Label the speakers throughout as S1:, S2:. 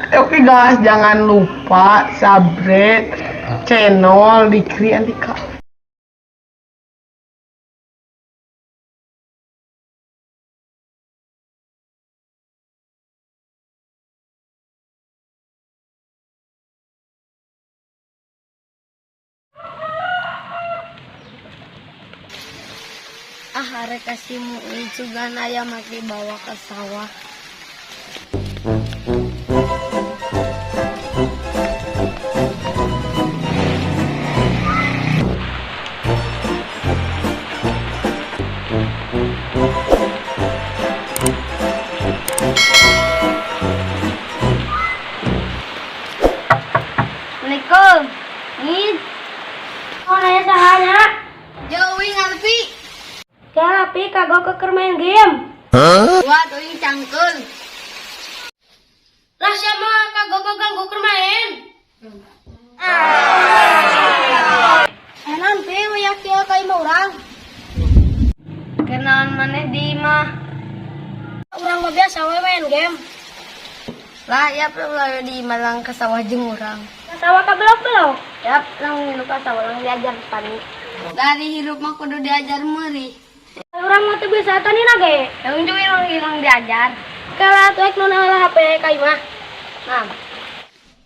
S1: Oke guys, jangan lupa subscribe channel Dikri Andika.
S2: Arek kasihmu juga ayam lagi bawa ke sawah. Assalamualaikum. Nih. Oh, nanya sahanya. Jauhin Alfi. Kaya Alfi kagak keker main game. Wah, tuh yang cangkul. Lah siapa kagak ganggu kermain? Enan Pi, wayakil kay orang. Kenalan maneh di mah. Urang mah biasa we main game. Lah, ya perlu di Malang ke sawah jeung urang. Ka sawah ka belok-belok? Yap, lang hirup ka sawah lang diajar tani. Dari hirup mah kudu diajar meurih. Urang mah teu bisa tani nage. Yang cumi hilang diajar. Kala tuek nu naon HP ka imah. Nah.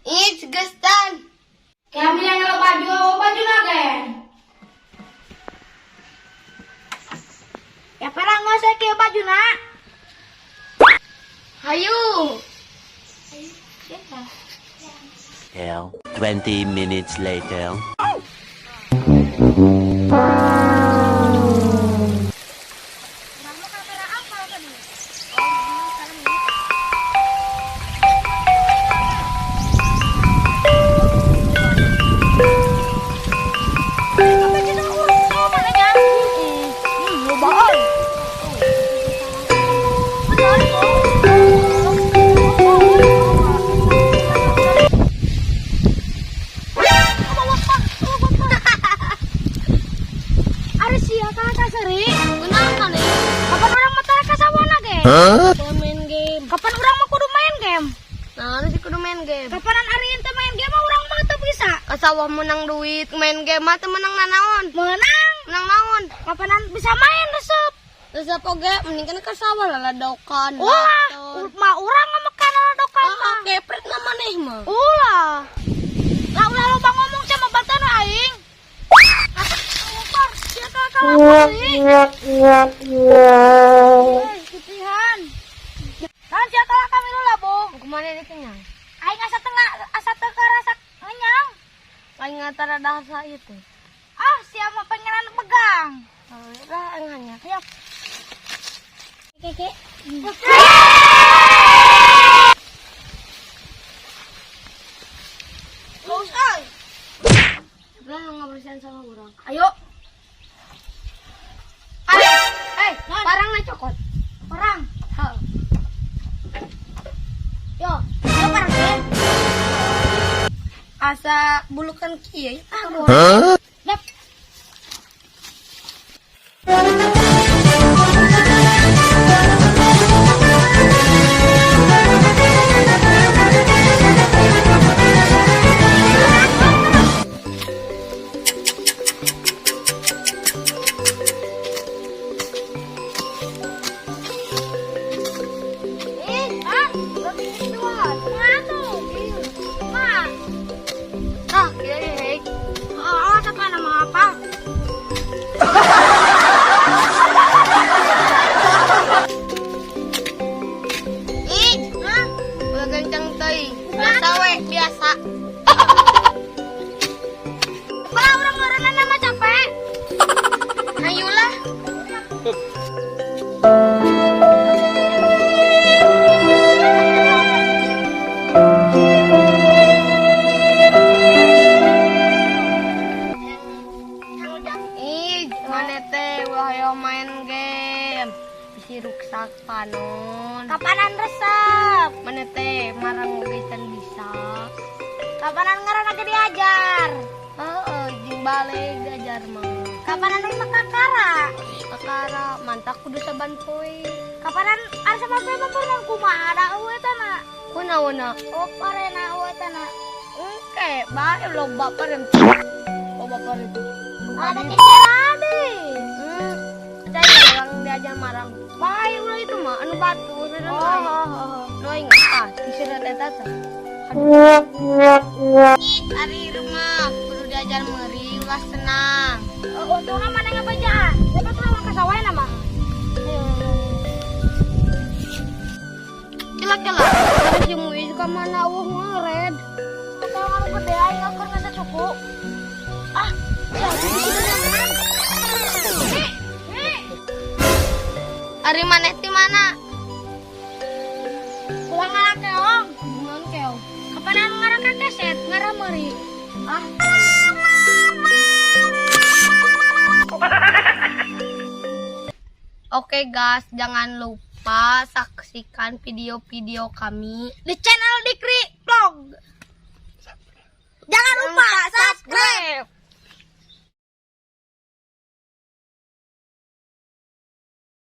S2: It's gestan. Kami yang baju nage. Ya perang ngosek ke bajuna. Hayu.
S3: 20 minutes later.
S2: Main game. Kapan urang mah kudu main game? Nah, sih kudu main game. Kapanan ari teh main game mah urang mah teu bisa. Ka sawah menang duit, main game mah teu menang nanaon. Menang naon? Kapanan bisa main resep? Resep oge mendingan ka sawah laladokan. Ulah, mah urang mah kana laladokan mah. Kepret na maneh mah. Ulah. Lah ulah lo bang ngomong sama batan aing. Lapar, sia ka lapar sih. Kutihan. Kan sia tala kami lu labung. Kumana ini kenyang? Aing asa teu rasa kenyang. Aing antara dahasa itu. Ah, sia mah pengenan pegang. Lah enggaknya. Siap. Keke. Usai. Lah ngobrolin sama urang. Ayo. Parang na cokot. Parang. Heuh. Yo parang teh. Asa bulukan kieu. Hah? Dap. Biasa. Kalau orang ngorenan nama capek. Hayulah. Mana teh wahyo main game. Bisi ruksak panon. Kapanan resep? Mana teh marang gesan bisa. Kapanan ngaran ge diajar? Heeh, jeung balik diajar mah. Kapanan mah kakara? Kakara mantak kudu saban poe. Kapanan asa sampai mempernon kumaha ada eueuh teh na? Una. Oh, parena awatana. Oke, bae loba paren. Loba paren. Ada teacher ade. Saya orang diajar marang. Bae ulah itu mah anu batu sareng bae. No ingat ah, teacher eta teh. Ari rumah kudu diajar meuri ulah senang. Untungna mana ngabajaan. Dapat lawan ka sawahna mah. Kila-kila, ada si Muiz ka mana ngared. Kata ngaru gede aing ngakar nasa cuku. Ah, Ari maneh ti mana? Pulang ngarak keong. Naon keong? Kapan ngarak ka keset, ngarak meuri. Ah. Oke guys, jangan lupa saksikan video-video kami di channel Dikri Vlog. Jangan lupa